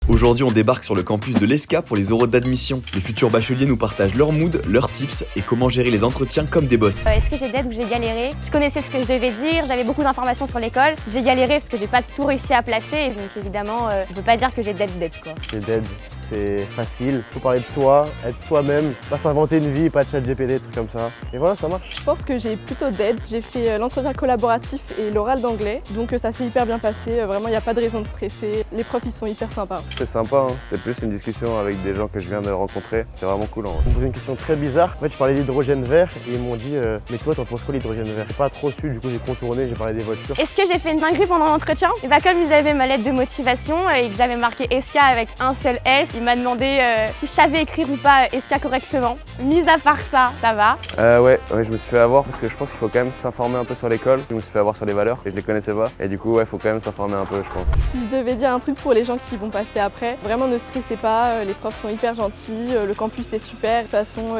Aujourd'hui, on débarque sur le campus de l'ESCA pour les oraux d'admission. Les futurs bacheliers nous partagent leur mood, leurs tips et comment gérer les entretiens comme des boss. Est-ce que j'ai d'aide ou j'ai galéré? Je connaissais ce que je devais dire, j'avais beaucoup d'informations sur l'école. J'ai galéré parce que j'ai pas tout réussi à placer, donc évidemment, je peux pas dire que j'ai d'aide quoi. J'ai d'aide, c'est facile, faut parler de soi, être soi-même, pas s'inventer une vie, pas de chat GPT, des trucs comme ça. Et voilà, ça marche. Je pense que j'ai plutôt d'aide. J'ai fait l'entretien collaboratif et l'oral d'anglais, donc ça s'est hyper bien passé. Vraiment, il n'y a pas de raison de stresser. Les profs, ils sont hyper sympas. C'était sympa, hein. C'était plus une discussion avec des gens que je viens de rencontrer. C'était vraiment cool. Ils m'ont posé une question très bizarre. En fait, je parlais d'hydrogène vert et ils m'ont dit mais toi, t'en penses quoi l'hydrogène vert? J'ai pas trop su, du coup j'ai contourné, j'ai parlé des voitures. Est-ce que j'ai fait une dinguerie pendant l'entretien? Et bah comme ils avaient ma lettre de motivation et que j'avais marqué ESCA avec un seul S, il m'a demandé si je savais écrire ou pas ESCA correctement. Mis à part ça, ça va. Ouais, je me suis fait avoir parce que je pense qu'il faut quand même s'informer un peu sur l'école. Je me suis fait avoir sur les valeurs et je les connaissais pas. Et du coup, ouais, il faut quand même s'informer un peu, je pense. Si je devais dire un truc pour les gens qui vont passer après, vraiment ne stressez pas, les profs sont hyper gentils, le campus est super. De toute façon,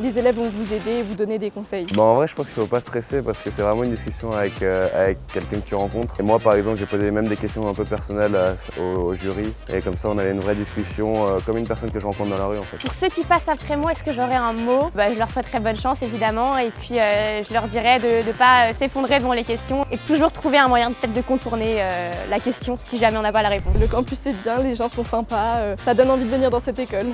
les élèves vont vous aider et vous donner des conseils. Bon, en vrai, je pense qu'il faut pas stresser parce que c'est vraiment une discussion avec quelqu'un que tu rencontres. Et moi, par exemple, j'ai posé même des questions un peu personnelles au jury. Et comme ça, on avait une vraie discussion comme une personne que je rencontre dans la rue, en fait. Pour ceux qui passent après moi, est-ce que j'aurai un mot? Je leur souhaiterais bonne chance évidemment et puis je leur dirais de ne pas s'effondrer devant les questions et de toujours trouver un moyen peut-être de contourner la question si jamais on n'a pas la réponse. Le campus est bien, les gens sont sympas, ça donne envie de venir dans cette école.